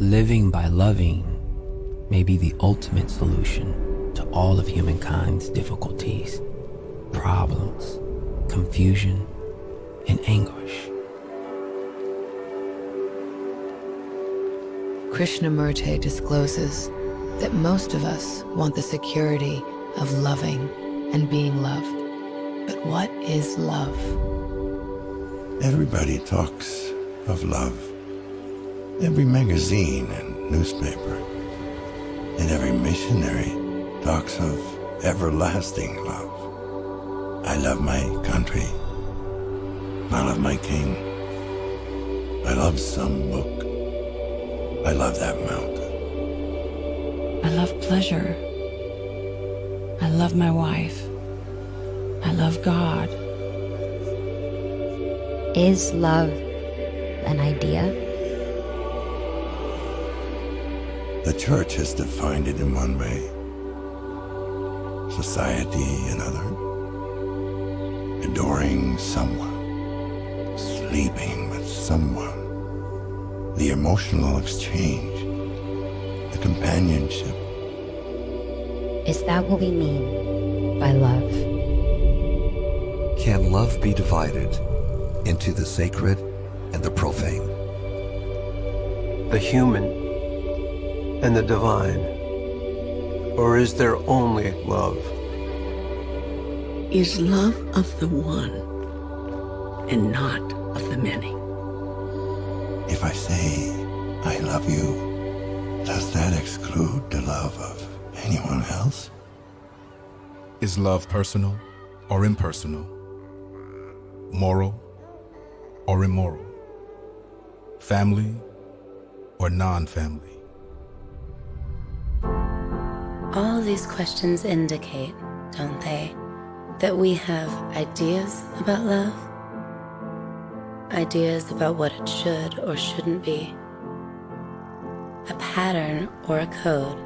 living by loving may be the ultimate solution to all of humankind's difficulties, problems, confusion, and anguish. Krishnamurti discloses that most of us want the security of loving and being loved. But what is love? Everybody talks of love. Every magazine and newspaper, and every missionary talks of everlasting love. I love my country. I love my king. I love some book. I love that mountain. I love pleasure. I love my wife. I love God. Is love an idea? The church has defined it in one way. Society another. Adoring someone. Sleeping with someone. The emotional exchange. The companionship. Is that what we mean by love? Can love be divided into the sacred and the profane? The human and the divine? Or is there only love? Is love of the one and not of the many? If I say I love you, does that exclude the love of anyone else? Is love personal or impersonal? Moral or immoral? Family or non-family? All these questions indicate, don't they, that we have ideas about love? Ideas about what it should or shouldn't be. A pattern or a code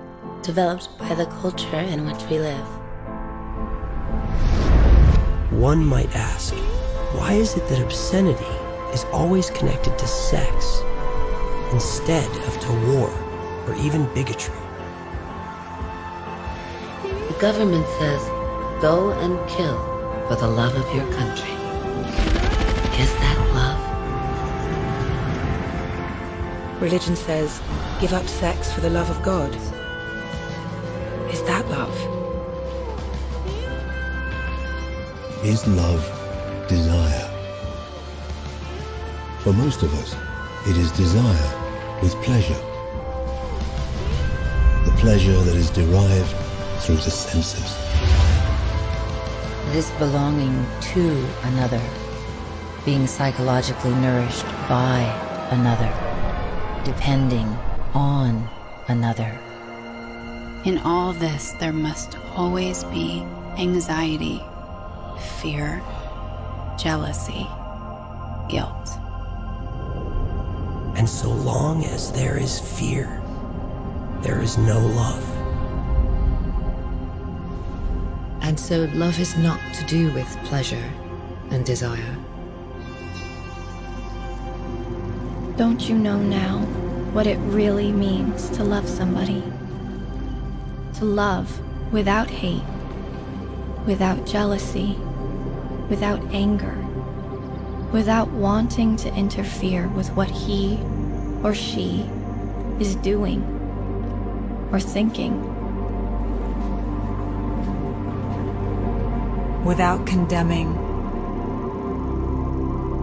developed by the culture in which we live. One might ask, why is it that obscenity is always connected to sex instead of to war or even bigotry? The government says, go and kill for the love of your country. Is that love? Religion says, give up sex for the love of God. Is that love? Is love desire? For most of us, it is desire with pleasure. The pleasure that is derived through the senses. This belonging to another, being psychologically nourished by another, depending on another. In all this, there must always be anxiety, fear, jealousy, guilt. And so long as there is fear, there is no love. And so love is not to do with pleasure and desire. Don't you know now what it really means to love somebody? To love without hate, without jealousy, without anger, without wanting to interfere with what he or she is doing or thinking. Without condemning,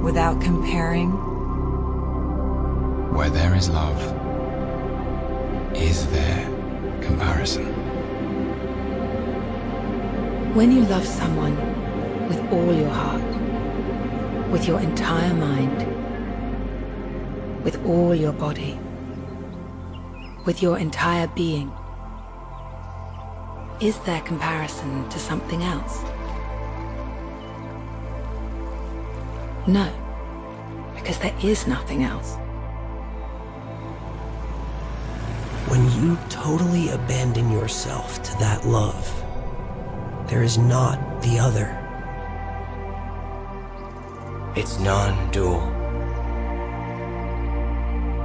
without comparing. Where there is love, is there comparison? When you love someone with all your heart, with your entire mind, with all your body, with your entire being, is there comparison to something else? No, because there is nothing else. When you totally abandon yourself to that love, there is not the other. It's non-dual.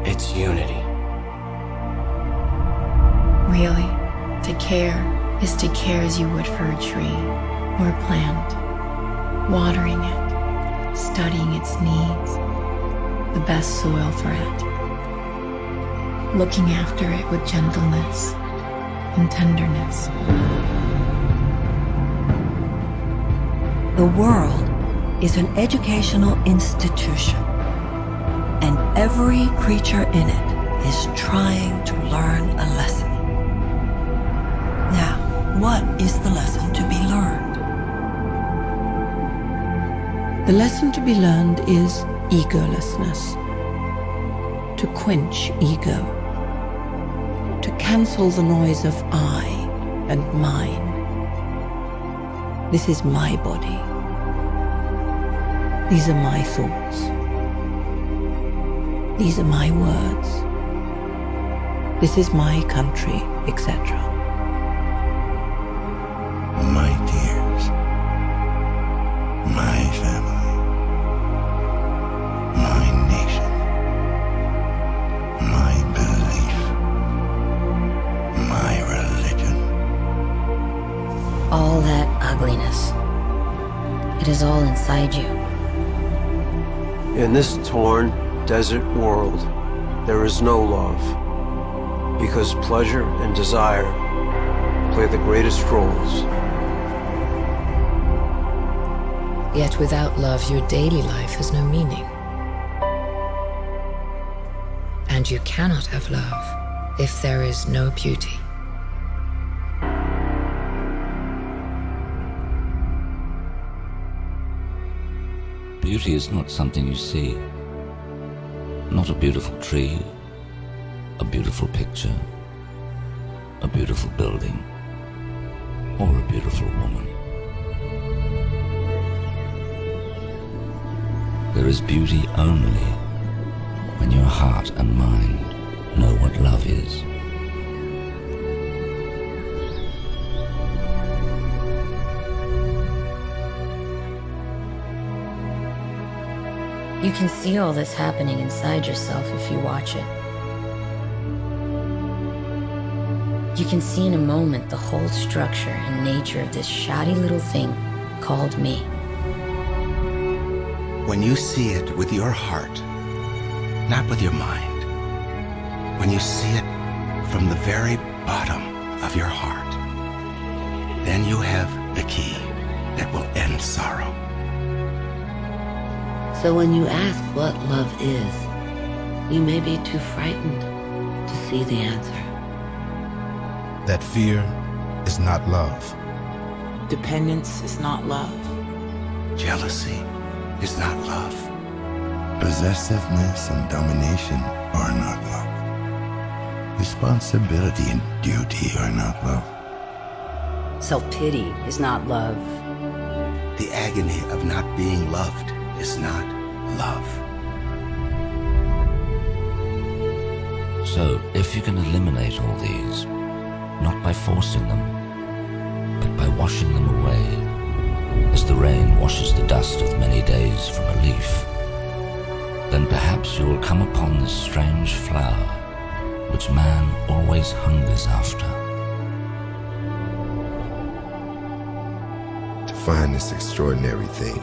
It's unity. Really, to care is to care as you would for a tree or a plant, watering it, studying its needs, the best soil for it, looking after it with gentleness and tenderness. The world is an educational institution, and every creature in it is trying to learn a lesson. Now, what is the lesson to be learned? The lesson to be learned is egolessness. To quench ego. To cancel the noise of I and mine. This is my body. These are my thoughts. These are my words. This is my country, etc. My tears. My family. My nation. My belief. My religion. All that ugliness. It is all inside you. In this torn, desert world, there is no love, because pleasure and desire play the greatest roles. Yet without love, your daily life has no meaning. And you cannot have love if there is no beauty. Beauty is not something you see. Not a beautiful tree, a beautiful picture, a beautiful building, or a beautiful woman. There is beauty only when your heart and mind know what love is. You can see all this happening inside yourself if you watch it. You can see in a moment the whole structure and nature of this shoddy little thing called me. When you see it with your heart, not with your mind, when you see it from the very bottom of your heart, then you have the key that will end sorrow. So when you ask what love is, you may be too frightened to see the answer. That fear is not love. Dependence is not love. Jealousy is not love. Possessiveness and domination are not love. Responsibility and duty are not love. Self-pity is not love. The agony of not being loved is not love. So, if you can eliminate all these, not by forcing them, but by washing them away, as the rain washes the dust of many days from a leaf, then perhaps you will come upon this strange flower which man always hungers after. To find this extraordinary thing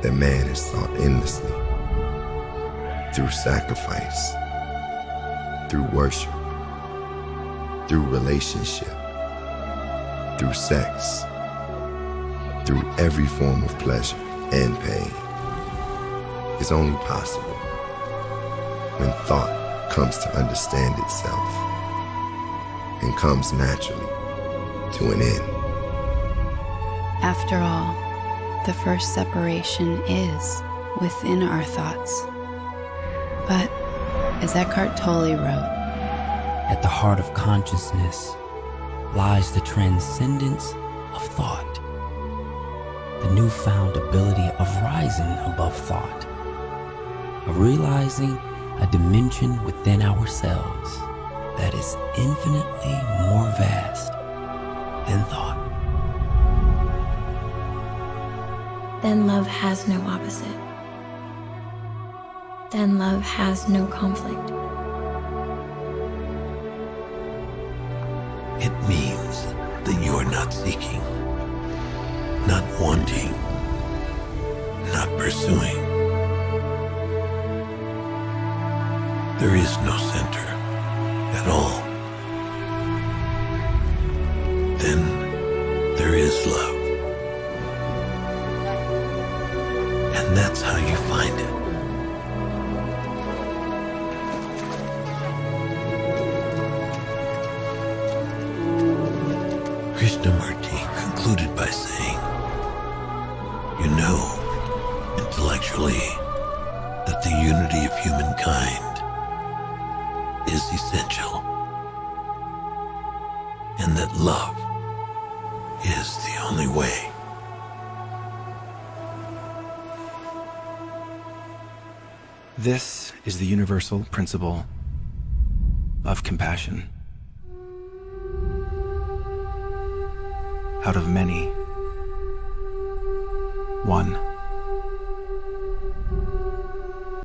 that man has sought endlessly, through sacrifice, through worship, through relationship, through sex, through every form of pleasure and pain, is only possible when thought comes to understand itself and comes naturally to an end. After all, the first separation is within our thoughts. But, as Eckhart Tolle wrote, at the heart of consciousness lies the transcendence of thought, the newfound ability of rising above thought, of realizing a dimension within ourselves that is infinitely more vast than thought. Then love has no opposite. Then love has no conflict. It means that you are not seeking, not wanting, not pursuing. There is no center at all. Then there is love. And that's how you find it. Krishnamurti concluded by saying, you know, intellectually, that the unity of humankind is essential, and that love is the only way. This is the universal principle of compassion. Out of many, one.